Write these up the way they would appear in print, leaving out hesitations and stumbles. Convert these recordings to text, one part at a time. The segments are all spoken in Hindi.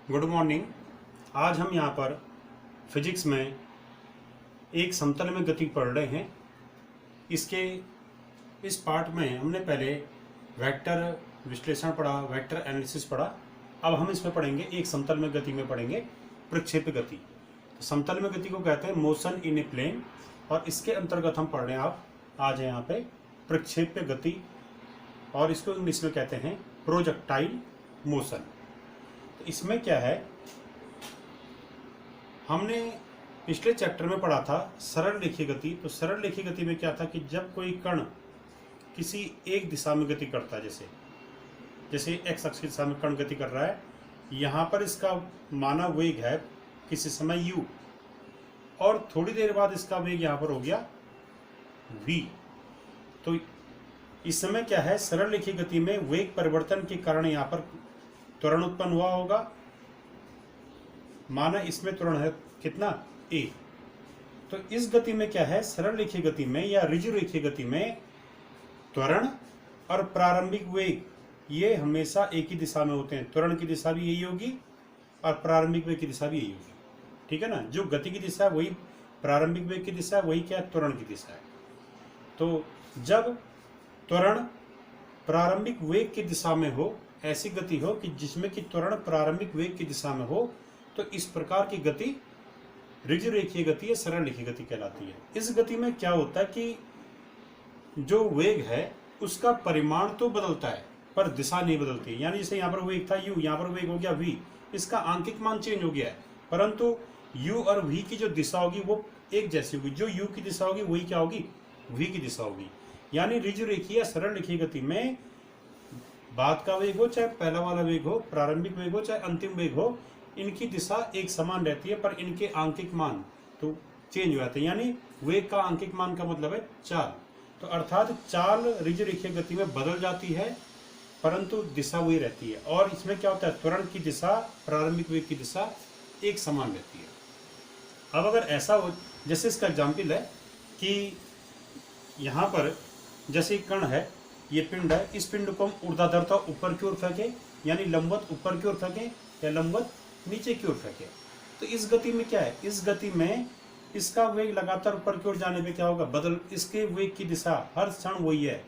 Good morning. आज हम यहाँ पर फिजिक्स में एक समतल में गति पढ़ रहे हैं। इसके इस पार्ट में हमने पहले वेक्टर विश्लेषण पढ़ा, वेक्टर एनालिसिस पढ़ा। अब हम इसमें पढ़ेंगे एक समतल में गति में पढ़ेंगे प्रक्षेप्य गति। तो समतल में गति को कहते हैं मोशन इन ए प्लेन, और इसके अंतर्गत हम पढ़ रहे हैं आज है यहाँ पे प्रक्षेप्य गति, और इसको इंग्लिश में कहते हैं प्रोजेक्टाइल मोशन। तो इसमें क्या है, हमने पिछले चैप्टर में पढ़ा था सरल रेखीय गति। तो सरल रेखीय गति में क्या था कि जब कोई कण किसी एक दिशा में गति करता है, जैसे एक्स अक्ष की दिशा में कण गति कर रहा है, यहाँ पर इसका माना वेग है किसी समय u, और थोड़ी देर बाद इसका वेग यहाँ पर हो गया v। तो इस समय क्या है, सरल रेखीय गति में वेग परिवर्तन के कारण यहाँ पर त्वरण उत्पन्न हुआ होगा। माना इसमें त्वरण है कितना a। तो इस गति में क्या है, सरल रेखीय गति में या ऋजु रेखीय गति में त्वरण और प्रारंभिक वेग ये हमेशा एक ही दिशा में होते हैं। त्वरण की दिशा भी यही होगी और प्रारंभिक वेग की दिशा भी यही होगी। ठीक है ना, जो गति की दिशा है वही प्रारंभिक वेग की दिशा है, वही क्या है, त्वरण की दिशा है। तो जब त्वरण प्रारंभिक वेग की दिशा में हो, ऐसी गति हो कि जिसमें कि त्वरण प्रारंभिक वेग की दिशा में हो, तो इस प्रकार की गति ऋजु रेखीय गति या सरल रेखीय गति कहलाती है। इस गति में क्या होता है कि जो वेग है उसका परिमाण तो बदलता है पर दिशा नहीं बदलती है। यानी जैसे यहाँ पर वेग था u, यहाँ पर वेग हो गया v, इसका आंकिक मान चेंज हो गया है, परंतु u और v की जो दिशा होगी वो एक जैसी होगी। जो u की दिशा होगी वही क्या होगी, v की दिशा होगी। यानी ऋजु रेखीय या सरल रेखीय गति में बाद का वेग हो चाहे पहला वाला वेग हो, प्रारंभिक वेग हो चाहे अंतिम वेग हो, इनकी दिशा एक समान रहती है, पर इनके आंकिक मान तो चेंज हो जाते हैं। यानी वेग का आंकिक मान का मतलब है चाल। तो अर्थात चाल ऋजु रेखीय गति में बदल जाती है परंतु दिशा वही रहती है। और इसमें क्या होता है, त्वरण की दिशा प्रारंभिक वेग की दिशा एक समान रहती है। अब अगर ऐसा हो, जैसे इसका एग्जाम्पल है कि यहाँ पर जैसे कण है, ये पिंड है, इस पिंड को हम ऊर्ध्वाधरता ऊपर की ओर फेंके, यानी लंबवत ऊपर की ओर फेंके या लंबवत नीचे की ओर फेंके। तो इस गति में क्या है, इस गति में इसका वेग लगातार ऊपर की ओर जाने पे क्या होगा, बदल इसके वेग की दिशा हर क्षण वही है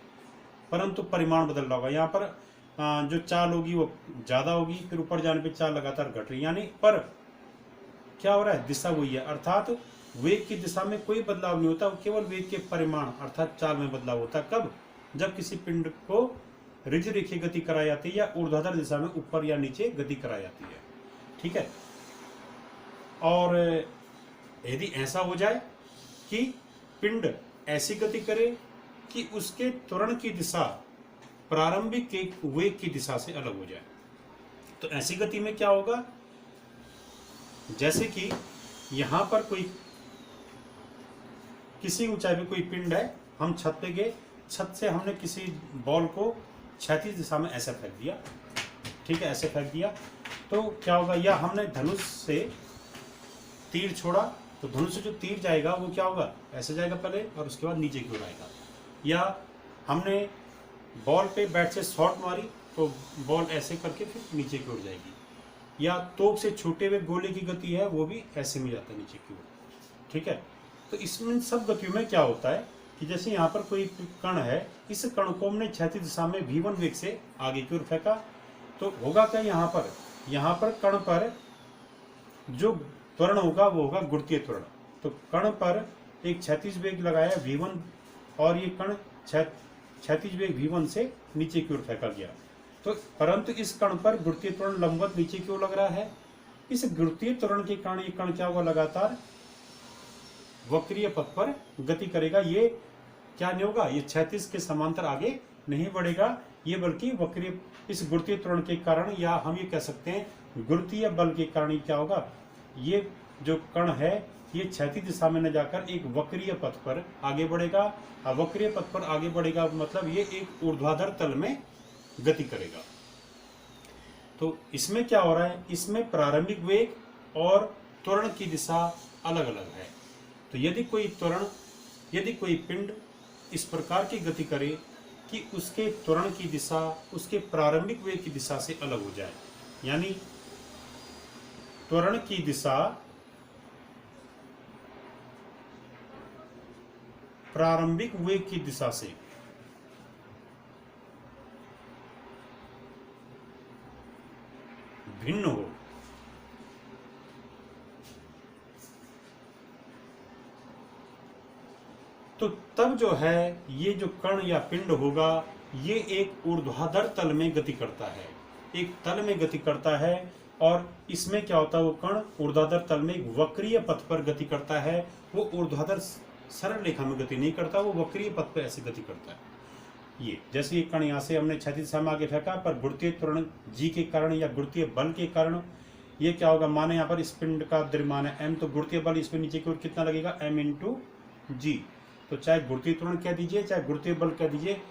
परंतु परिमाण बदल रहा होगा। यहाँ पर जो चाल होगी वो ज़्यादा होगी, फिर ऊपर जाने पे चाल लगातार घट रही, यानी पर क्या हो रहा है, दिशा वही है। अर्थात वेग की दिशा में कोई बदलाव नहीं होता, केवल वेग के परिमाण अर्थात चाल में बदलाव होता है। कब, जब किसी पिंड को ऋजु रेखीय गति कराई जाती है या ऊर्ध्वाधर दिशा में ऊपर या नीचे गति कराई जाती है। ठीक है, और यदि ऐसा हो जाए कि पिंड ऐसी गति करे कि उसके त्वरण की दिशा प्रारंभिक के वेग की दिशा से अलग हो जाए, तो ऐसी गति में क्या होगा, जैसे कि यहां पर कोई किसी ऊंचाई पे कोई पिंड है, हम छत पे गए, छत से हमने किसी बॉल को क्षैतिज दिशा में ऐसे फेंक दिया। ठीक है, ऐसे फेंक दिया तो क्या होगा, या हमने धनुष से तीर छोड़ा तो धनुष से जो तीर जाएगा वो क्या होगा, ऐसे जाएगा पहले और उसके बाद नीचे की ओर आएगा। या हमने बॉल पे बैट से शॉट मारी तो बॉल ऐसे करके फिर नीचे की ओर जाएगी। या तोप से छूटे हुए गोले की गति है वो भी ऐसे में जाता है नीचे की ओर। ठीक है, तो इसमें सब गतियों में क्या होता है कि जैसे यहाँ पर कोई कण है, इस कण को हमने क्षैतिज दिशा में v1 वेग से आगे की ओर फेंका, तो होगा क्या, यहाँ पर कण पर जो त्वरण होगा वो होगा गुरुत्वीय त्वरण। तो कण पर एक क्षैतिज वेग लगाया v1 और ये कण क्षैतिज वेग v1 से नीचे की ओर फेंका गया। तो परंतु इस कण पर गुरुत्वीय त्वरण लंबवत नीचे की ओर लग रहा है। इस गुरुत्वीय त्वरण के कारण ये कण क्या होगा, लगातार वक्रीय पथ पर गति करेगा। ये क्या नहीं होगा, ये क्षैतिज के समांतर आगे नहीं बढ़ेगा, ये बल्कि वक्रीय इस गुरुत्वीय त्वरण के कारण, या हम ये कह सकते हैं गुरुत्वीय बल के कारण क्या होगा, ये जो कण है ये क्षैतिज दिशा में न जाकर एक वक्रीय पथ पर आगे बढ़ेगा। और वक्रीय पथ पर आगे बढ़ेगा मतलब ये एक ऊर्ध्वाधर तल में गति करेगा। तो इसमें क्या हो रहा है, इसमें प्रारंभिक वेग और त्वरण की दिशा अलग अलग है। तो यदि कोई पिंड इस प्रकार की गति करे कि उसके त्वरण की दिशा उसके प्रारंभिक वेग की दिशा से अलग हो जाए, यानी त्वरण की दिशा प्रारंभिक वेग की दिशा से भिन्न हो, तो तब जो है ये जो कण या पिंड होगा ये एक ऊर्ध्वाधर तल में गति करता है, एक तल में गति करता है। और इसमें क्या होता है, वो कण ऊर्ध्वाधर तल में एक वक्रीय पथ पर गति करता है। वो ऊर्ध्वाधर सरल रेखा में गति नहीं करता, वो वक्रीय पथ पर ऐसे गति करता है। ये जैसे ये कण यहाँ से हमने क्षैतिज दिशा में आगे फेंका, पर गुरुत्वीय त्वरण जी के कारण या गुरुत्वीय बल के कारण ये क्या होगा, माने यहाँ पर इस पिंड का द्रव्यमान है m, तो गुरुत्वीय बल इस पे नीचे की ओर कितना लगेगा, m इंटू जी। तो चाहे गुरुत्वीय त्वरण कह दीजिए चाहे गुरुत्वीय बल कह दीजिए,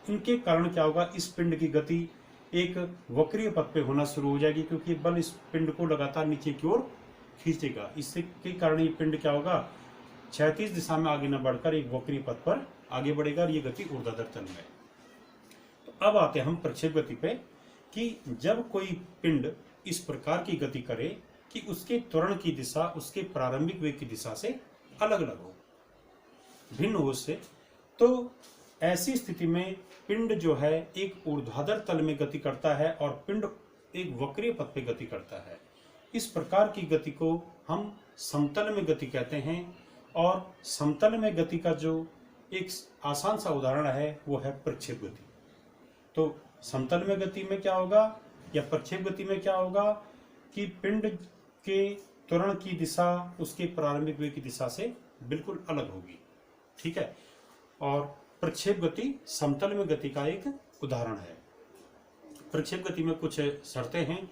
इनके कारण क्या होगा, इस पिंड की गति एक वक्रीय पथ पे होना शुरू हो जाएगी, क्योंकि बल इस पिंड को लगातार नीचे की ओर खींचेगा। इससे के कारण ये पिंड क्या होगा, क्षैतिज दिशा में आगे न बढ़कर एक वक्रीय पथ पर आगे बढ़ेगा और ये गति ऊर्ध्वाधर तल में। तो अब आते हैं हम प्रक्षेप गति पे, कि जब कोई पिंड इस प्रकार की गति करे कि उसके त्वरण की दिशा उसके प्रारंभिक वेग की दिशा से अलग अलग हो, भिन्न हो उससे, तो ऐसी स्थिति में पिंड जो है एक ऊर्ध्वाधर तल में गति करता है और पिंड एक वक्रीय पथ पे गति करता है। इस प्रकार की गति को हम समतल में गति कहते हैं। और समतल में गति का जो एक आसान सा उदाहरण है वो है प्रक्षेप गति। तो समतल में गति में क्या होगा या प्रक्षेप गति में क्या होगा कि पिंड के त्वरण की दिशा उसके प्रारंभिक वेग की दिशा से बिल्कुल अलग होगी, ठीक है। और प्रक्षेप गति समतल में गति का एक उदाहरण है। प्रक्षेप गति में कुछ शर्तें हैं,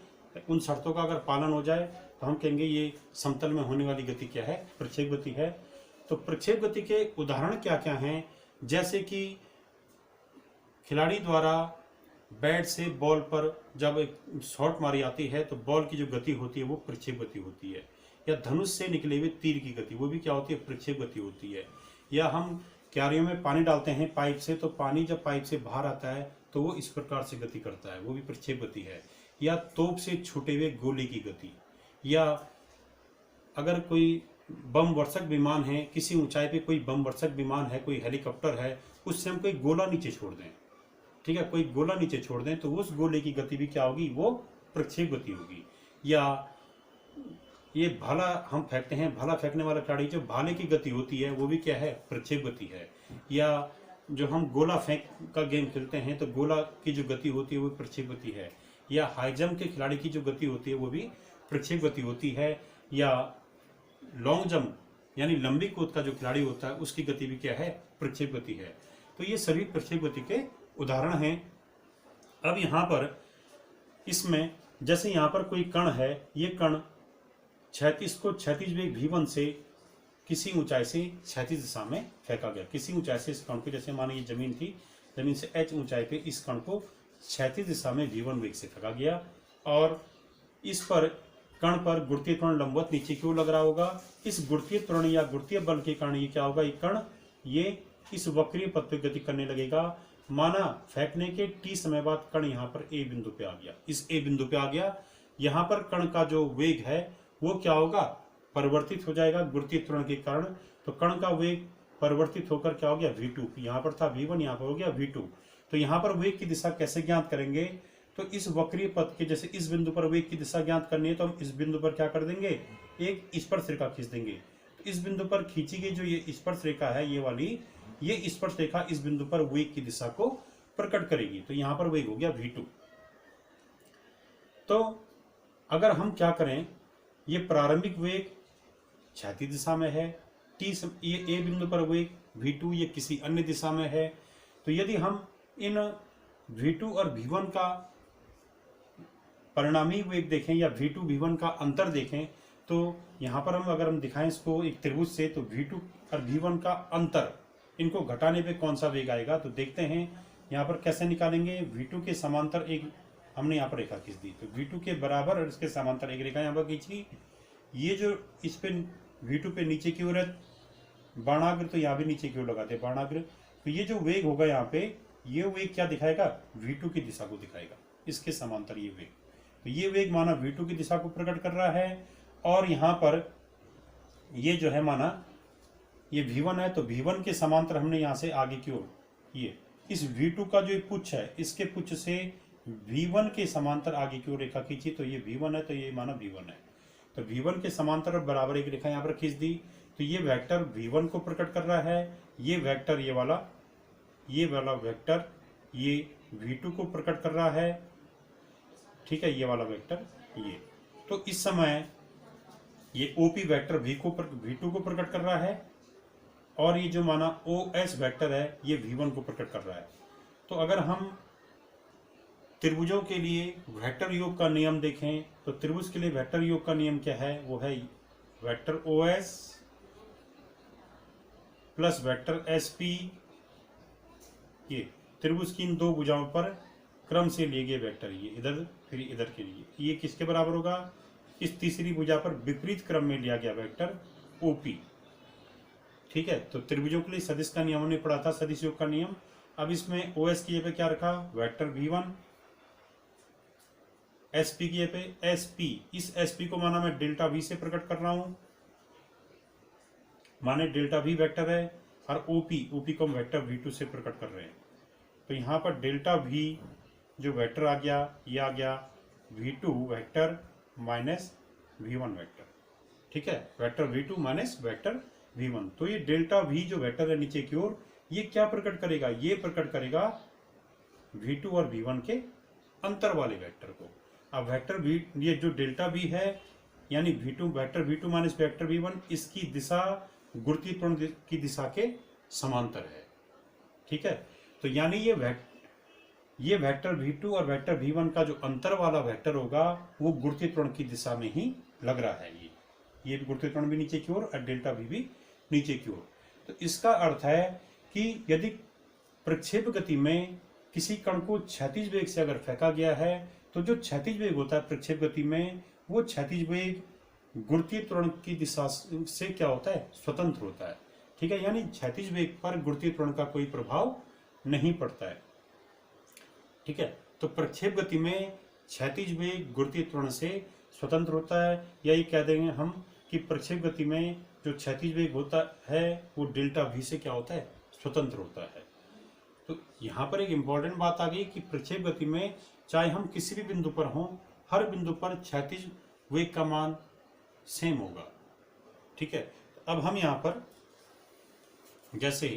उन शर्तों का अगर पालन हो जाए तो हम कहेंगे ये समतल में होने वाली गति क्या है, प्रक्षेप गति है। तो प्रक्षेप गति के उदाहरण क्या क्या हैं, जैसे कि खिलाड़ी द्वारा बैट से बॉल पर जब एक शॉट मारी जाती है तो बॉल की जो गति होती है वो प्रक्षेप गति होती है। या धनुष से निकले हुए तीर की गति, वो भी क्या होती है, प्रक्षेप गति होती है। या हम क्यारियों में पानी डालते हैं पाइप से, तो पानी जब पाइप से बाहर आता है तो वो इस प्रकार से गति करता है, वो भी प्रक्षेप गति है। या तोप से छूटे हुए गोले की गति, या अगर कोई बम वर्षक विमान है, किसी ऊंचाई पे कोई बम वर्षक विमान है, कोई हेलीकॉप्टर है, उससे हम कोई गोला नीचे छोड़ दें, ठीक है, कोई गोला नीचे छोड़ दें तो उस गोले की गति भी क्या होगी, वो प्रक्षेप गति होगी। या ये भाला हम फेंकते हैं, भाला फेंकने वाला खिलाड़ी जो भाले की गति होती है वो भी क्या है, प्रक्षेप गति है। या जो हम गोला फेंक का गेम खेलते हैं तो गोला की जो गति होती है वो प्रक्षेप गति है। या हाई जंप के खिलाड़ी की जो गति होती है वो भी प्रक्षेप गति होती है। या लॉन्ग जंप यानी लंबी कूद का जो खिलाड़ी होता है उसकी गति भी क्या है, प्रक्षेप गति है। तो ये सभी प्रक्षेप गति के उदाहरण हैं। अब यहाँ पर इसमें जैसे यहाँ पर कोई कण है, ये कण क्षैतिज वेग v1 से किसी ऊंचाई से क्षैतिज दिशा में फेंका गया। किसी ऊंचाई से इस कण को, जैसे माने ये जमीन थी, जमीन से h ऊंचाई पे इस कण को क्षैतिज दिशा में v1 वेग से फेंका गया और इस पर कण पर गुरुत्वीय त्वरण लंबवत नीचे की ओर लग रहा होगा। इस गुरुत्वीय त्वरण या गुरुत्वीय बल के कारण ये क्या होगा, ये कण ये इस वक्रीय पथ पे गति करने लगेगा। माना फेंकने के t समय बाद कण यहाँ पर a बिंदु पे आ गया, इस a बिंदु पे आ गया। यहाँ पर कण का जो वेग है वो क्या होगा, परिवर्तित हो जाएगा गुरुत्वीय त्वरण के कारण। तो कण का वेग परिवर्तित होकर क्या हो गया, v2। यहाँ पर था v1, यहाँ पर हो गया v2। तो यहाँ पर वेग की दिशा कैसे ज्ञात करेंगे, तो इस वक्रीय पथ के जैसे इस बिंदु पर वेग की दिशा ज्ञात करनी है तो हम इस बिंदु पर क्या कर देंगे, एक स्पर्श रेखा खींच देंगे। तो इस बिंदु पर खींची गई जो ये स्पर्श रेखा है, ये वाली, ये स्पर्श रेखा इस बिंदु पर वेग की दिशा को प्रकट करेगी। तो यहाँ पर वेग हो गया v2। तो अगर हम क्या करें, ये प्रारंभिक वेग क्षैतिज दिशा में है, ये a बिंदु पर वेग v2 ये किसी अन्य दिशा में है। तो यदि हम इन v2 और v1 का परिणामी वेग देखें या v2 v1 का अंतर देखें, तो यहाँ पर हम अगर हम दिखाएं इसको एक त्रिभुज से, तो v2 और v1 का अंतर, इनको घटाने पे कौन सा वेग आएगा, तो देखते हैं यहाँ पर कैसे निकालेंगे। v2 के समांतर एक हमने यहाँ पर रेखा खींच दी, तो v2 के बराबर और इसके समांतर एक रेखा यहाँ पर खींची। ये जो इस पे v2 पे नीचे की ओर है बाणाग्र, तो यहाँ भी नीचे की ओर लगाते हैं बाणाग्र। तो ये जो वेग होगा यहाँ पे, ये वेग क्या दिखाएगा, v2 की दिशा को दिखाएगा, इसके समांतर ये वेग। तो ये वेग माना v2 की दिशा को प्रकट कर रहा है और यहाँ पर ये जो है माना ये V1 है, तो V1 के समांतर हमने यहाँ से आगे की ओर ये इस V2 का जो पुच्छ है इसके पुच्छ से V1 के समांतर आगे की ओर रेखा खींची, तो ये V1 है, तो ये माना V1 है। तो V1 के समांतर और बराबर एक रेखा यहाँ पर खींच दी, तो ये वेक्टर V1 को प्रकट कर रहा है, ये वेक्टर ये वाला वेक्टर ये V2 को प्रकट कर रहा है, ठीक है, ये वाला वेक्टर ये। तो इस समय ये OP वेक्टर V2 को प्रकट कर रहा है और ये जो माना OS वेक्टर है ये V1 को प्रकट कर रहा है। तो अगर हम त्रिभुजों के लिए वेक्टर योग का नियम देखें तो त्रिभुज के लिए वेक्टर योग का नियम क्या है, वो है vector OS plus vector SP, ये त्रिभुज की इन दो भुजाओं पर क्रम से लिए गए वेक्टर, ये इधर फिर इधर के लिए, ये किसके बराबर होगा, इस तीसरी भुजा पर विपरीत क्रम में लिया गया वेक्टर OP, ठीक है। तो त्रिभुजों के लिए सदिश का नियम हमने पढ़ा था, सदिश योग का नियम। अब इसमें OS की जगह पे क्या रखा, वेक्टर V1, SP की जगह पे SP, इस SP को माना मैं डेल्टा V से प्रकट कर रहा हूं, माने डेल्टा V वेक्टर है, और OP को हम वेक्टर V2 से प्रकट कर रहे हैं। तो यहाँ पर डेल्टा V जो वेक्टर आ गया, ये आ गया V2 vector minus V1 vector, ठीक है, vector V2 minus vector V1। तो ये डेल्टा V जो वेक्टर है नीचे की ओर, ये क्या प्रकट करेगा, ये प्रकट करेगा V2 और V1 के अंतर वाले वेक्टर को। अब वेक्टर V, ये जो डेल्टा V है यानी vector V2 minus vector V1, इसकी दिशा गुरुत्वीय त्वरण की दिशा के समांतर है, ठीक है। तो यानी ये वेक्टर V2 और वेक्टर V1 का जो अंतर वाला वेक्टर होगा वो गुरुत्वीय त्वरण की दिशा में ही लग रहा है, ये गुरुत्वीय त्वरण भी नीचे की ओर और डेल्टा V भी नीचे की ओर। तो इसका अर्थ है कि यदि प्रक्षेप गति में किसी कण को क्षैतिज वेग से अगर फेंका गया है तो जो क्षैतिज वेग होता है प्रक्षेप गति में, वो क्षैतिज वेग गुरुत्वीय त्वरण की दिशा से क्या होता है, स्वतंत्र होता है, ठीक है। यानी क्षैतिज वेग पर गुरुत्वीय त्वरण का कोई प्रभाव नहीं पड़ता है, ठीक है। तो प्रक्षेप गति में क्षैतिज वेग गुरुत्वीय त्वरण से स्वतंत्र होता है, यही कह देंगे हम कि प्रक्षेप गति में जो क्षैतिज वेग होता है वो डेल्टा V से क्या होता है, स्वतंत्र होता है। तो यहाँ पर एक इम्पॉर्टेंट बात आ गई कि प्रक्षेप गति में चाहे हम किसी भी बिंदु पर हों, हर बिंदु पर क्षैतिज वेग का मान सेम होगा, ठीक है। अब हम यहाँ पर जैसे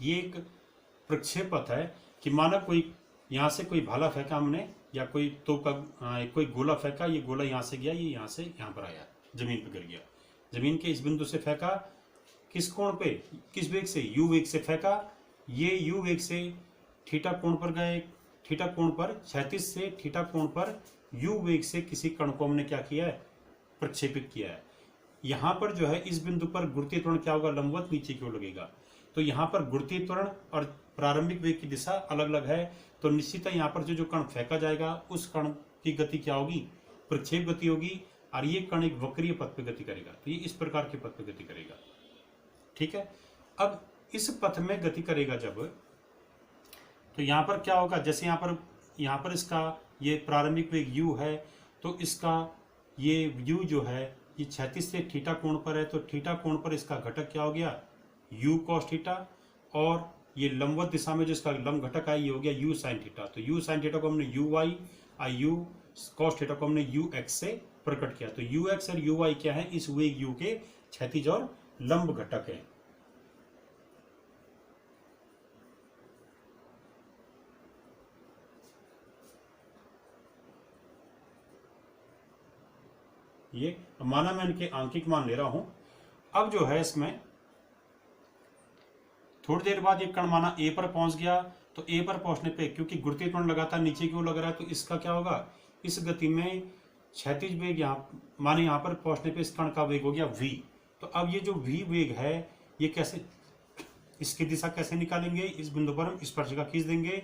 ये एक प्रक्षेप पथ है कि माना कोई यहाँ से कोई भाला फेंका हमने या कोई तो कोई गोला फेंका, ये गोला यहाँ से गया, ये यहाँ से यहाँ पर आया, जमीन पर गिर गया, जमीन के इस बिंदु से फेंका, किस कोण पे, किस वेग से, U वेग से फेंका, ये U वेग से थीटा कोण पर गए, थीटा कोण पर क्षैतिज से थीटा कोण पर U वेग से किसी कण को हमने क्या किया है, प्रक्षेपित किया है। यहाँ पर जो है इस बिंदु पर गुरुत्वीय त्वरण क्या होगा, लंबवत नीचे की ओर लगेगा। तो यहाँ पर गुरुत्वीय त्वरण और प्रारंभिक वेग की दिशा अलग अलग है, तो निश्चितः यहाँ पर जो कण फेंका जाएगा उस कण की गति क्या होगी, प्रक्षेप गति होगी, और ये कण एक वक्रीय पथ पे गति करेगा, तो ये इस प्रकार के पथ पे गति करेगा, ठीक है। अब इस पथ में गति करेगा जब, तो यहाँ पर क्या होगा, जैसे यहाँ पर इसका ये प्रारंभिक वेग U है, तो इसका ये U जो है ये क्षैतिज से थीटा कोण पर है, तो थीटा कोण पर इसका घटक क्या हो गया, U cos थीटा, और ये लंबवत दिशा में जो इसका लंब घटक है ये हो गया U sin थीटा। तो U sin थीटा को हमने UY और U cos थीटा को हमने UX से प्रकट किया। तो UX और UY क्या है, इस वेग U के क्षैतिज और लंब घटक है। ये माना मैं इनके आंकिक मान ले रहा हूं। अब जो है इसमें थोड़ी देर बाद ये कण माना A पर पहुंच गया, तो A पर पहुंचने पे क्योंकि गुरुत्वीय त्वरण लगातार नीचे की ओर लग रहा है, तो इसका क्या होगा, इस गति में क्षैतिज वेग यहाँ पर पहुंचने पे इस कण का वेग हो गया V। तो अब ये जो V वेग है ये कैसे, इसकी दिशा कैसे निकालेंगे, इस बिंदु पर हम स्पर्शिका खींच देंगे,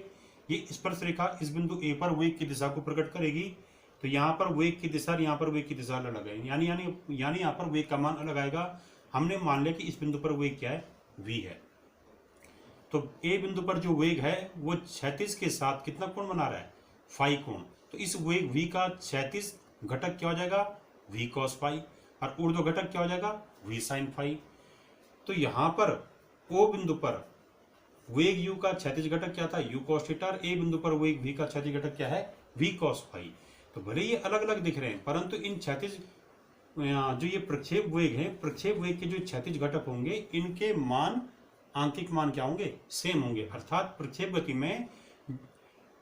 ये स्पर्श रेखा इस बिंदु A पर वेग की दिशा को प्रकट करेगी। तो यहाँ पर वेग की दिशा और यहाँ पर वेग की दिशा अलग है, यानी यहाँ पर वेग का मान अलग आएगा। हमने मान लिया कि इस बिंदु पर वेग क्या है, V है, तो ए बिंदु पर जो वेग है वो क्षैतिज के साथ कितना कोण बना रहा है, फाई कोण। तो इस वेग v का क्षैतिज घटक क्या हो जाएगा, v cos फाई, और ऊर्ध्व घटक क्या हो जाएगा, v sin फाई। तो यहां पर o बिंदु पर वेग u का क्षैतिज घटक क्या था, u cos थीटा, और a बिंदु पर वेग v का क्षैतिज घटक क्या है, v cos फाई। तो भले ये अलग अलग दिख रहे हैं, परंतु इन क्षैतिज जो ये प्रक्षेप वेग है, प्रक्षेप वेग के जो क्षैतिज घटक होंगे इनके मान, आंकिक मान क्या होंगे, सेम होंगे। अर्थात प्रक्षेप गति में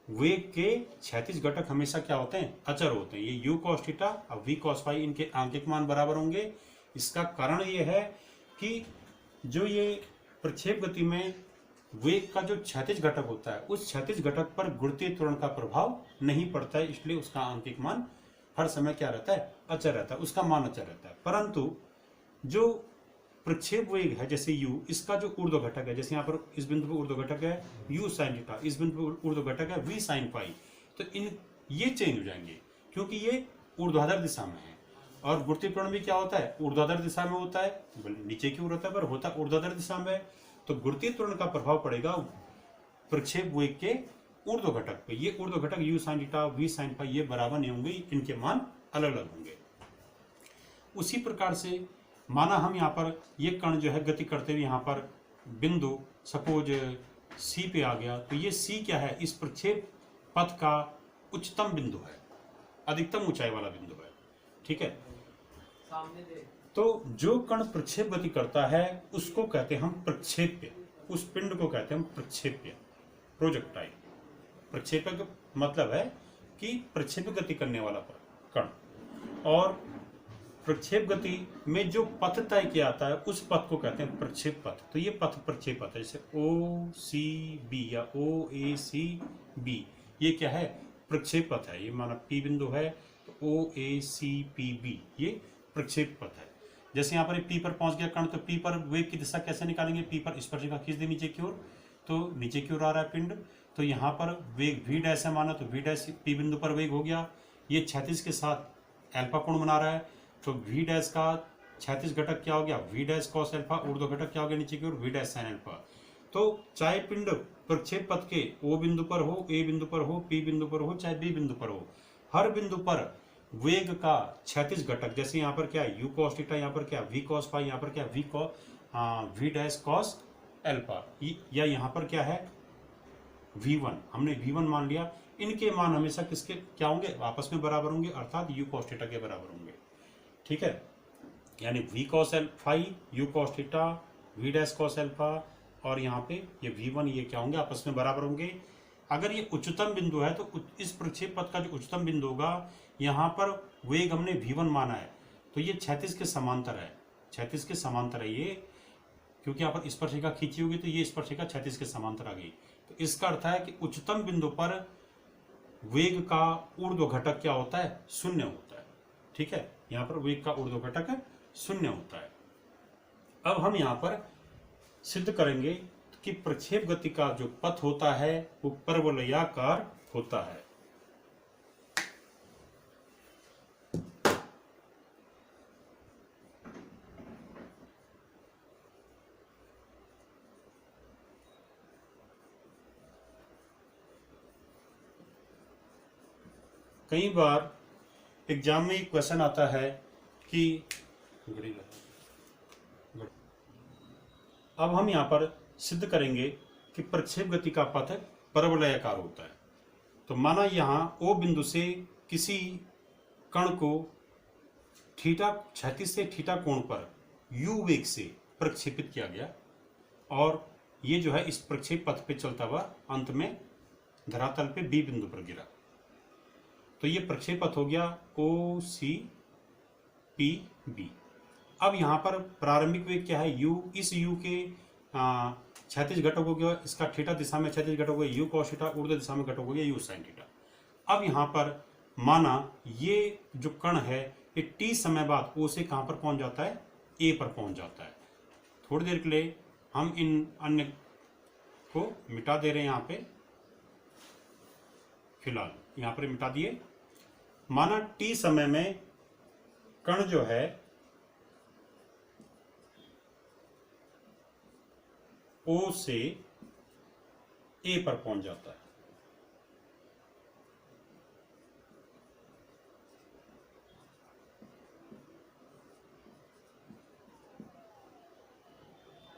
वेग के क्षैतिज घटक हमेशा क्या होते हैं, अचर होते हैं। ये u cos थीटा और v cos फाई, इनके आंकिक मान बराबर होंगे। इसका कारण ये है कि जो ये प्रक्षेप गति में वेग का जो क्षैतिज घटक होता है उस क्षैतिज घटक पर गुरुत्वीय त्वरण का प्रभाव नहीं पड़ता है, इसलिए उसका आंकिक मान हर समय क्या रहता है, अचर रहता है, उसका मान अचर रहता है। परंतु जो प्रक्षेप वेग है जैसे u, इसका जो ऊर्ध्व घटक है, जैसे यहाँ पर इस बिंदु पर ऊर्ध्व घटक है u sin थीटा, इस बिंदु पर ऊर्ध्व घटक है v sin फाई, तो इन ये चेंज हो जाएंगे क्योंकि ये ऊर्ध्वाधर दिशा में है। और गुरुत्वीय त्वरण भी क्या होता है, ऊर्ध्वाधर दिशा में होता है, नीचे की ओर होता है पर होता ऊर्ध्वाधर दिशा में। तो गुरुत्वीय त्वरण का प्रभाव पड़ेगा प्रक्षेप वेग के ऊर्ध्व घटक पे। ये ऊर्ध्व घटक u sin theta, v sin phi ये बराबर नहीं होंगे, इनके मान अलग अलग होंगे। उसी प्रकार से माना हम यहाँ पर ये कण जो है गति करते हुए यहाँ पर बिंदु सपोज C पे आ गया, तो ये C क्या है, इस प्रक्षेप पथ का उच्चतम बिंदु है, अधिकतम ऊंचाई वाला बिंदु है, ठीक है। तो जो कण प्रक्षेप गति करता है उसको कहते हैं हम प्रक्षेप्य, उस पिंड को कहते हैं हम प्रक्षेप्य, प्रोजेक्टाइल। प्रक्षेपक का मतलब है कि प्रक्षेप गति करने वाला कण। और प्रक्षेप गति में जो पथ तय किया जाता है उस पथ को कहते हैं प्रक्षेप पथ। तो ये पथ प्रक्षेप पथ है, जैसे ओ सी बी या ओ ए सी बी, ये क्या है, प्रक्षेप पथ है। ये माना P बिंदु है तो ओ ए सी पी बी, ये प्रक्षेप पथ है। जैसे यहाँ पर P पर पहुंच गया कण, तो P पर वेग की दिशा कैसे निकालेंगे, P पर स्पर्शिका खींच दे नीचे की ओर, तो नीचे की ओर आ रहा है पिंड, तो यहाँ पर वेग v डैश है माना, तो v डैश P बिंदु पर वेग हो गया। ये क्षैतिज के साथ अल्फा कोण बना रहा है, तो v डैश का क्षैतिज घटक क्या हो गया, v डैश कॉस अल्फा, ऊर्ध्व घटक क्या हो गया नीचे की ओर, v डैश साइन अल्फा। तो चाहे पिंड प्रक्षेप पथ के O बिंदु पर हो, A बिंदु पर हो, P बिंदु पर हो, चाहे B बिंदु पर हो, हर बिंदु पर वेग का क्षैतिज घटक, जैसे यहाँ पर क्या है u cos थीटा, यहाँ पर क्या v cos फाई, यहाँ पर क्या v डैश cos अल्फा, या यहाँ पर क्या है v1, हमने v1 मान लिया। इनके मान हमेशा किसके क्या होंगे, आपस में बराबर होंगे, अर्थात u cos थीटा के बराबर होंगे, ठीक है। यानी v cos phi, u cos theta, v dash cos alpha, और यहाँ पे ये v1, ये क्या होंगे, आपस में बराबर होंगे। अगर ये उच्चतम बिंदु है तो इस प्रक्षेप पथ का जो उच्चतम बिंदु होगा, यहाँ पर वेग हमने v1 माना है, तो ये क्षैतिज के समांतर है, क्षैतिज के समांतर है ये, क्योंकि यहाँ पर स्पर्शिका खींची होगी तो ये स्पर्शिका क्षैतिज के समांतर आ गई। तो इसका अर्थ है कि उच्चतम बिंदु पर वेग का ऊर्ध्व घटक क्या होता है, शून्य होता है, ठीक है। यहाँ पर वेग का ऊर्ध्व घटक शून्य होता है। अब हम यहाँ पर सिद्ध करेंगे कि प्रक्षेप गति का जो पथ होता है वो परवलयाकार होता है। कई बार एग्जाम में एक क्वेश्चन आता है कि अब हम यहाँ पर सिद्ध करेंगे कि प्रक्षेप गति का पथ परवलयाकार होता है। तो माना यहाँ O बिंदु से किसी कण को थीटा, क्षैतिज से थीटा कोण पर u वेग से प्रक्षेपित किया गया, और ये जो है इस प्रक्षेप पथ पे चलता हुआ अंत में धरातल पे B बिंदु पर गिरा। तो ये प्रक्षेप पथ हो गया O C P B। अब यहाँ पर प्रारंभिक वेग क्या है, u, इस u के क्षैतिज घटक हो गया, इसका थीटा दिशा में क्षैतिज घटक हो गया u cos थीटा, ऊर्ध्व दिशा में घटक हो गया u sin थीटा। अब यहाँ पर माना ये जो कण है ये t समय बाद O से कहाँ पर पहुँच जाता है, A पर पहुँच जाता है। थोड़ी देर के लिए हम इन अन्य को मिटा दे रहे हैं, यहाँ पे फिलहाल यहाँ पर मिटा दिए। माना t समय में कण जो है O से ए पर पहुंच जाता है।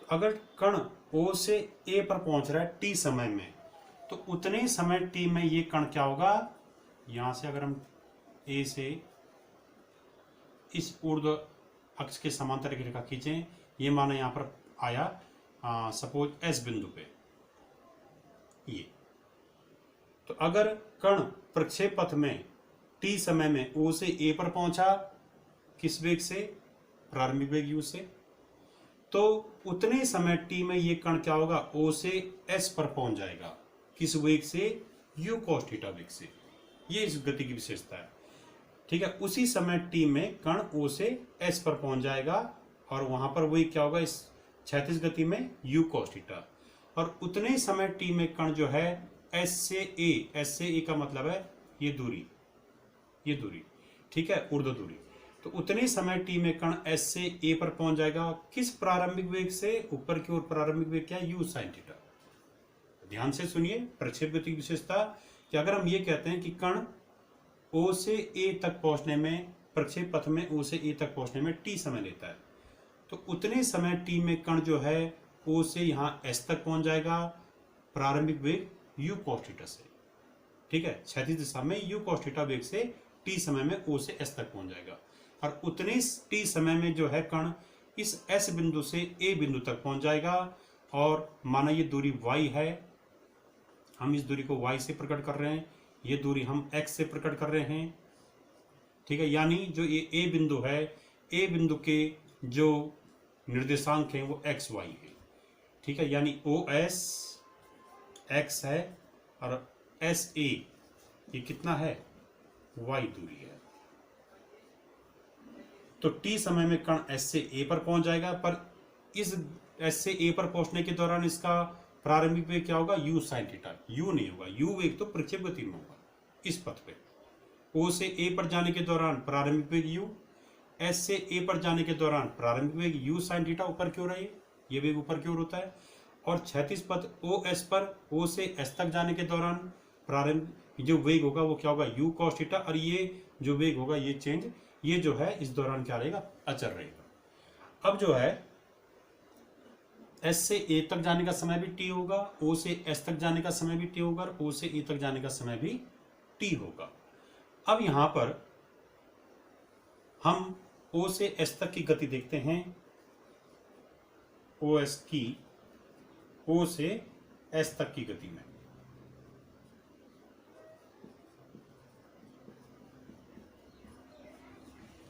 अगर कण ओ से ए पर पहुंच रहा है टी समय में, तो उतने ही समय टी में ये कण क्या होगा, यहां से अगर हम ए से इस ऊर्ध्व अक्ष के समांतर एक रेखा खींचें, ये माना यहां पर आया सपोज एस बिंदु पे ये, तो अगर कण प्रक्षेप पथ में टी समय में ओ से ए पर पहुंचा, किस वेग से, प्रारंभिक वेग यू से, तो उतने समय टी में ये कण क्या होगा, ओ से एस पर पहुंच जाएगा, किस वेग से, यू cos थीटा वेग से। ये इस गति की विशेषता है। ठीक है, उसी समय टी में कण ओ से एस पर पहुंच जाएगा और वहां पर वही क्या होगा, इस क्षैतिज गति में यू cos थीटा, और उतने ही समय टी में कण जो है एस से ए का मतलब है ये दूरी, ठीक है, ऊर्ध्व दूरी, तो उतने समय टी में कण एस से ए पर पहुंच जाएगा, किस प्रारंभिक वेग से, ऊपर की ओर प्रारंभिक वेग क्या है, यू साइन थीटा। ध्यान से सुनिए प्रक्षेप गति की विशेषता कि अगर हम ये कहते हैं कि कण ओ से ए तक पहुंचने में, प्रक्षेप पथ में ओ से ए तक पहुंचने में टी समय लेता है, तो उतने समय टी में कण जो है ओ से यहाँ एस तक पहुंच जाएगा, प्रारंभिक वेग यू cos थीटा से। ठीक है, क्षैतिज दिशा में यू cos थीटा वेग से टी समय में ओ से एस तक पहुंच जाएगा, और उतने टी समय में जो है कण इस एस बिंदु से ए बिंदु तक पहुंच जाएगा, और माना ये दूरी y है, हम इस दूरी को y से प्रकट कर रहे हैं, ये दूरी हम x से प्रकट कर रहे हैं। ठीक है, यानी जो ये ए बिंदु है, ए बिंदु के जो निर्देशांक हैं वो x y है। ठीक है, यानी ओ एस x है और एस ए ये कितना है, y दूरी है। तो t समय में कण s से a पर पहुंच जाएगा, पर इस s से a पर पहुंचने के दौरान इसका प्रारंभिक वेग क्या होगा, u साइन थीटा। u नहीं होगा, u वेग तो प्रक्षेप गति में होगा इस पथ पे। o से a पर जाने के दौरान प्रारंभिक वेग u, s से a पर जाने के दौरान प्रारंभिक वेग u साइन थीटा ऊपर की ओर है, ये वेग ऊपर की ओर होता है, और क्षैतिज पथ OS पर o से s तक जाने के दौरान प्रारंभिक जो वेग होगा वो क्या होगा, u cos थीटा, और ये जो वेग होगा ये चेंज, ये जो है इस दौरान क्या रहेगा, अचर रहेगा। अब जो है S से A तक जाने का समय भी t होगा, O से S तक जाने का समय भी t होगा, और O से A तक जाने का समय भी t होगा। अब यहां पर हम O से S तक की गति देखते हैं, OS की O से S तक की गति में।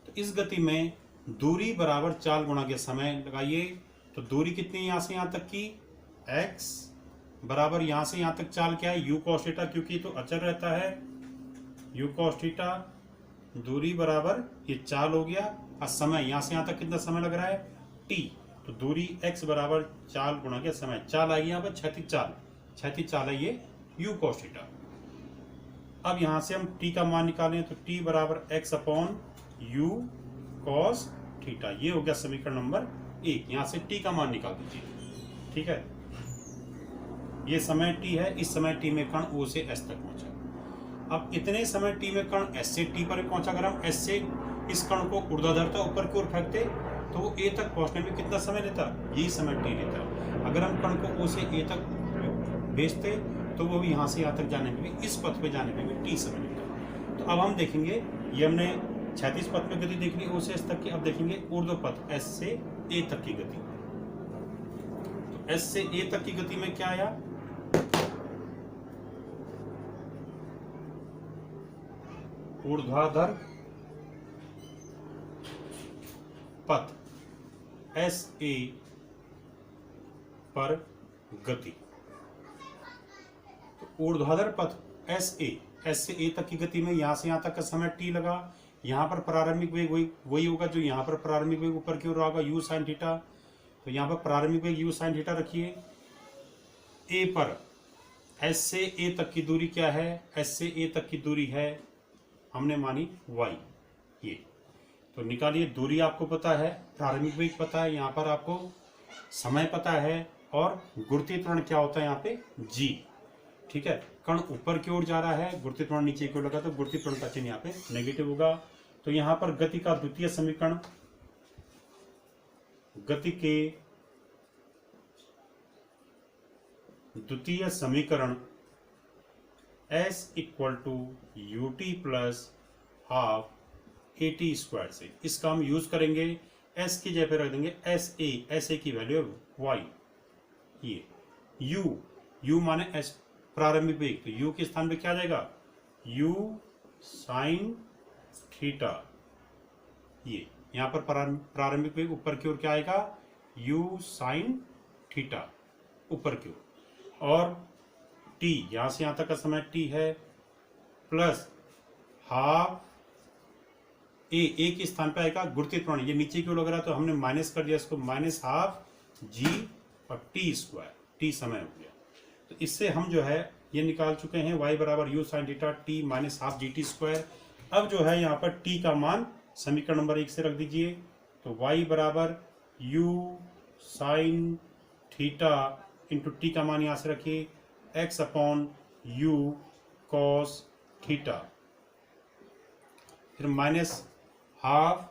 तो इस गति में दूरी बराबर चाल गुणा के समय लगाइए, तो दूरी कितनी है यहां से यहां तक की, x बराबर यहां से यहां तक चाल क्या है, u cos थीटा, क्योंकि तो अचर रहता है, u cos थीटा, दूरी बराबर ये चाल हो गया, और समय यहां से यहां तक कितना समय लग रहा है, t, तो दूरी x बराबर चाल गुणा के समय, चाल आएगी यहाँ पर क्षैतिज चाल है ये u cos थीटा। अब यहां से हम t का मान निकालें, तो t बराबर x upon u cos theta, ये हो गया समीकरण नंबर 1। यहां से t का मान निकाल दीजिए। ठीक है, ये समय t है, इस समय t में कण O से S तक पहुंचा। अब इतने समय t में कण S से t पर पहुंचा, अगर हम S से इस कण को ऊर्ध्वाधरता ऊपर की ओर फेंकते तो वो A तक पहुंचने में कितना समय लेता, यही समय t लेता। अगर हम कण को O से A तक भेजते तो वो भी यहाँ से यहाँ तक जाने में भी, इस पथ पे जाने में भी t समय लेता। तो अब हम देखेंगे, ये हमने क्षैतिज पथ पे गति देख ली O से S तक की, अब देखेंगे ऊर्ध्व पथ S से A तक की गति। तो S से A तक की गति में क्या आया, ऊर्ध्वाधर पथ SA पर गति। तो ऊर्ध्वाधर पथ S से A तक की गति में यहां से यहां तक का समय t लगा, यहाँ पर प्रारंभिक वेग वही होगा जो यहाँ पर प्रारंभिक वेग ऊपर की ओर होगा, u साइन थीटा। तो यहाँ पर प्रारंभिक वेग u साइन थीटा रखिए। A पर S से A तक की दूरी क्या है, S से A तक की दूरी है हमने मानी y, ये तो निकालिए। दूरी आपको पता है, प्रारंभिक वेग पता है, यहाँ पर आपको समय पता है, और गुरुत्वीय त्वरण क्या होता है यहाँ पे g। ठीक है, कण ऊपर की ओर जा रहा है, गुरुत्वीय त्वरण नीचे की ओर लगा, तो गुरुत्वीय त्वरण का चिन्ह यहाँ पे नेगेटिव होगा। तो यहाँ पर गति का द्वितीय समीकरण, गति के द्वितीय समीकरण s equal to u t plus half a t square से, इसका हम यूज करेंगे। s की जगह पे रख देंगे एस ए की वैल्यू y, ये u माने s प्रारंभिक वेग, तो u के स्थान पे क्या आ जाएगा, u साइन थीटा। ये यहाँ पर प्रारंभिक वेग ऊपर की ओर क्या आएगा, u साइन थीटा ऊपर की ओर, और t यहाँ से यहाँ तक का समय t है, प्लस हाफ ए के स्थान पे आएगा गुरुत्वीय त्वरण, ये नीचे की ओर लग रहा है तो हमने माइनस कर दिया इसको, माइनस हाफ g और टी स्क्वायर, टी समय हो गया। तो इससे हम जो है ये निकाल चुके हैं y बराबर you sine theta T minus half G T square. अब जो है यहाँ पर t का मान समीकरण नंबर 1 से रख दीजिए, तो y बराबर u sine theta into T का मान यहाँ से रखिए x upon u cos theta, फिर माइनस हाफ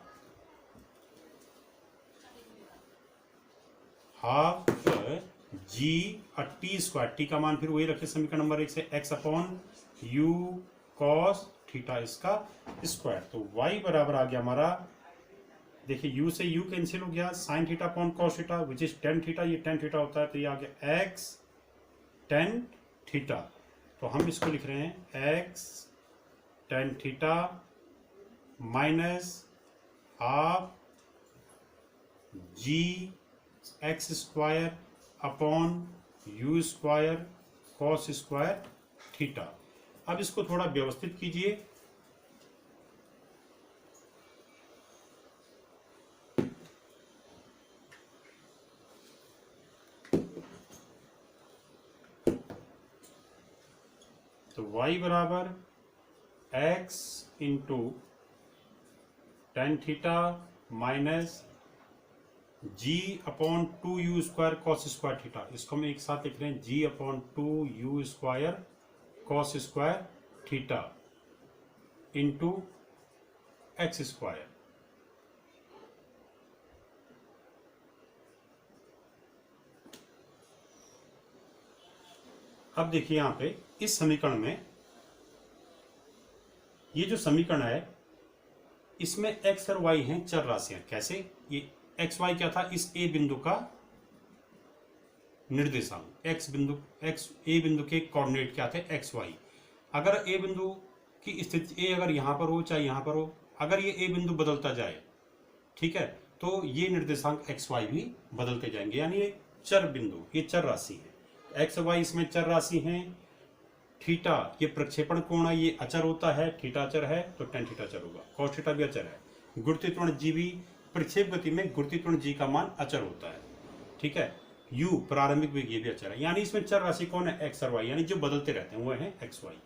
जी और टी स्क्वायर, टी का मान फिर वही रखे समीकरण नंबर 1 से, x upon you cos theta इसका स्क्वायर। तो y बराबर आ गया हमारा, देखिए u से u कैंसिल हो गया, sine theta upon cos theta which is tan theta, ये टेन थीटा होता है, तो ये आ गया x टेन थीटा। तो हम इसको लिख रहे हैं x tan theta minus half g x square upon u square cos square theta. अब इसको थोड़ा व्यवस्थित कीजिए, तो y बराबर x into tan theta minus g upon two u square cos square theta, इसको हम एक साथ लिख रहे हैं g upon two u square cos square theta into x square. अब देखिए यहाँ पे इस समीकरण में, ये जो समीकरण है इसमें x और y हैं चर राशियां। कैसे, ये एक्स वाई क्या था, इस ए बिंदु का निर्देशांक, एक्स ए बिंदु के कोऑर्डिनेट क्या थे, एक्स वाई। अगर ए बिंदु की स्थिति ए अगर यहाँ पर हो चाहे यहाँ पर हो, अगर ये ए बिंदु बदलता जाए, ठीक है, तो ये निर्देशांक एक्स वाई भी बदलते जाएंगे, यानी ये चर बिंदु, ये चर राशि है। एक्स वाई इसमें चर राशि हैं। थीटा ये प्रक्षेपण कोण है, ये अचर होता है, थीटा अचर है तो टेन थीटा अचर होगा, कॉस थीटा भी अचर है। गुरुत्वीय त्वरण जी भी, प्रक्षेप गति में गुरुत्वीय त्वरण जी का मान अचर होता है, ठीक है। यू प्रारंभिक वेग ये भी अचर है, यानी इसमें चर राशि कौन है, एक्स और वाई, यानी जो बदलते रहते हैं वो है एक्स वाई।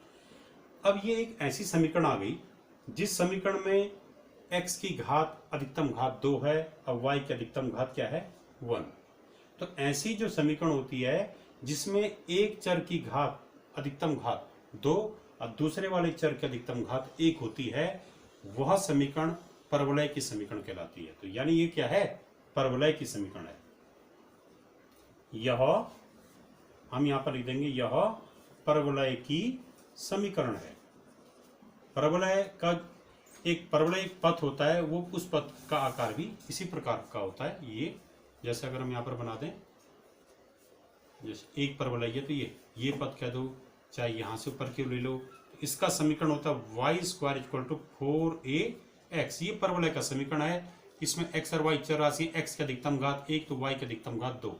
अब ये एक ऐसी समीकरण आ गई जिस समीकरण में x की घात अधिकतम घात 2 है और y की अधिकतम घात क्या है 1। तो ऐसी जो समीकरण होती है जिसमें एक चर की घात अधिकतम घात 2 और दूसरे वाले चर की अधिकतम घात 1 होती है, वह समीकरण परवलय की समीकरण कहलाती है। तो यानी ये क्या है, परवलय की समीकरण है। यह हम यहां पर लिख देंगे, यह परवलय की समीकरण है। परवलय का एक पथ होता है, वो उस पथ का आकार भी इसी प्रकार का होता है। ये जैसे अगर हम यहाँ पर बना दें, जैसे एक परवलय है तो ये पथ कह दो, चाहे यहाँ से ऊपर की ले लो, तो इसका समीकरण होता है Y square equal to 4ax। ये परवलय का समीकरण है, इसमें x और y चर राशि, x की अधिकतम घात 1 तो y की अधिकतम घात 2,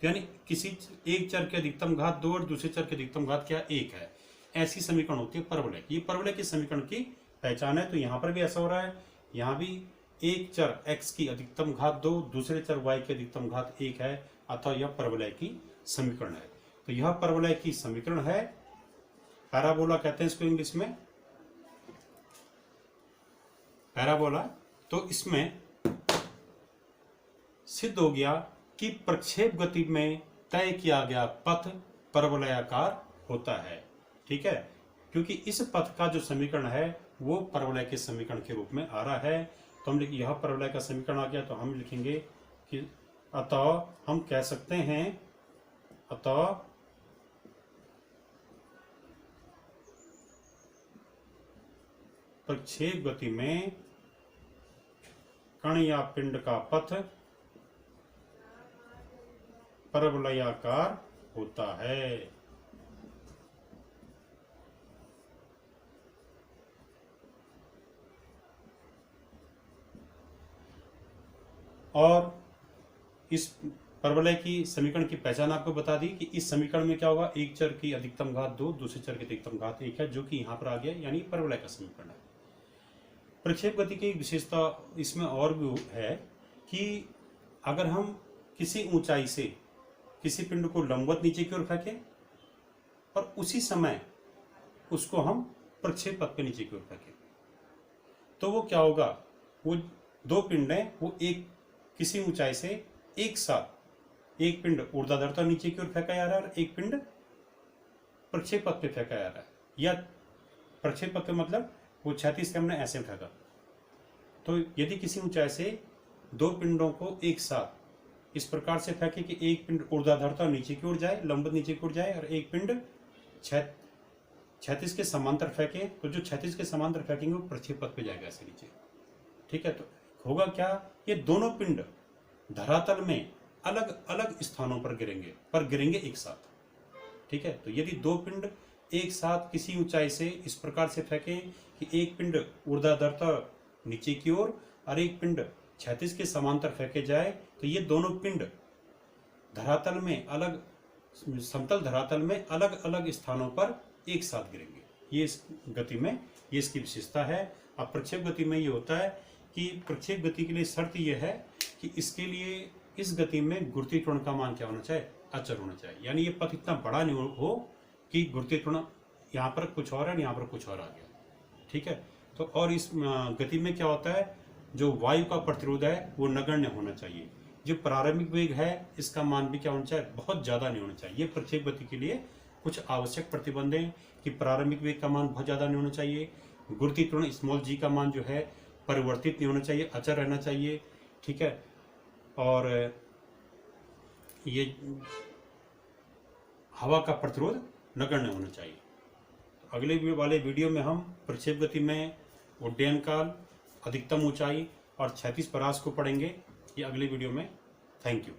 यानी किसी एक चर की अधिकतम घात 2 और दूसरे चर की अधिकतम घात क्या 1 है। ऐसी समीकरण होती है परवलय की। ये परवलय की समीकरण की पहचान है। तो यहाँ पर भी ऐसा हो रहा है, यहाँ भी एक चर x की अधिकतम घात 2, दूसरे चर y की अधिकतम घात 1 है, अतः यह परवलय की समीकरण है। तो यह परवलय की समीकरण है, पैराबोला कहते हैं इसको इंग्लिश में, पैराबोला। तो इसमें सिद्ध हो गया कि प्रक्षेप गति में तय किया गया पथ परवलयाकार होता है। ठीक है, क्योंकि इस पथ का जो समीकरण है वो परवलय के समीकरण के रूप में आ रहा है। तो हम यह परवलय का समीकरण आ गया, तो हम लिखेंगे कि अतः हम कह सकते हैं, अतः प्रक्षेप गति में कण या पिंड का पथ परवलयाकार होता है। और इस परवलय की समीकरण की पहचान आपको बता दी कि इस समीकरण में क्या होगा, एक चर की अधिकतम घात 2, दूसरे चर की अधिकतम घात 1 है, जो कि यहां पर आ गया, यानी परवलय का समीकरण है। प्रक्षेप गति की एक विशेषता इसमें और भी है कि अगर हम किसी ऊंचाई से किसी पिंड को लंबवत नीचे की ओर फेंकें और उसी समय उसको हम प्रक्षेप पथ के नीचे की ओर फेंकें, तो वो क्या होगा, वो दो पिंड हैं, वो एक किसी ऊंचाई से एक साथ, एक पिंड ऊर्ध्वाधर नीचे की ओर फेंका जा रहा है और एक पिंड प्रक्षेप पथ पे फेंका जा रहा है। या प्रक्षेप पथ का मतलब वो क्षैतिज क्रम में ऐसे फेंका। तो यदि किसी ऊंचाई से दो पिंडों को एक साथ इस प्रकार से फेंके कि एक पिंड ऊर्ध्वाधर नीचे की ओर जाए, लंबवत नीचे की ओर जाए, और एक पिंड क्षैतिज के समांतर फेंके, तो जो क्षैतिज के समांतर फेंकेंगे वो प्रक्षेप पथ पे जाएगा ऐसे नीचे। ठीक है, तो होगा क्या, ये दोनों पिंड धरातल में अलग अलग स्थानों पर गिरेंगे, पर गिरेंगे एक साथ। ठीक है, तो यदि दो पिंड एक साथ किसी ऊंचाई से इस प्रकार से फेंकें कि एक पिंड ऊर्ध्वाधर नीचे की ओर और एक पिंड क्षैतिज के समांतर फेंके जाए, तो ये दोनों पिंड धरातल में अलग, समतल धरातल में अलग अलग स्थानों पर एक साथ गिरेंगे। ये इस गति में, ये इसकी विशेषता है। अब प्रक्षेप गति में ये होता है कि प्रक्षेप गति के लिए शर्त यह है कि इसके लिए इस गति में गुरुत्वीय त्वरण का मान क्या होना चाहिए, अचर होना चाहिए। यानी ये पथ इतना बड़ा नहीं हो कि गुरुत्वीय त्वरण यहाँ पर कुछ और है, यहाँ पर कुछ और आ गया। ठीक है, तो और इस गति में क्या होता है, जो वायु का प्रतिरोध है वो नगण्य होना चाहिए। जो प्रारंभिक वेग है इसका मान भी क्या होना चाहिए, बहुत ज़्यादा नहीं होना चाहिए। ये प्रक्षेप गति के लिए कुछ आवश्यक प्रतिबंध हैं कि प्रारंभिक वेग का मान बहुत ज़्यादा नहीं होना चाहिए, गुरुत्वीय त्वरण स्मॉल जी का मान जो है परिवर्तित नहीं होना चाहिए, अचर रहना चाहिए। ठीक है, और ये हवा का प्रतिरोध नगण्य होना चाहिए। तो अगले वाले वीडियो में हम प्रक्षेप गति में उड्डयन काल, अधिकतम ऊंचाई और क्षैतिज परास को पढ़ेंगे, ये अगले वीडियो में। Thank you.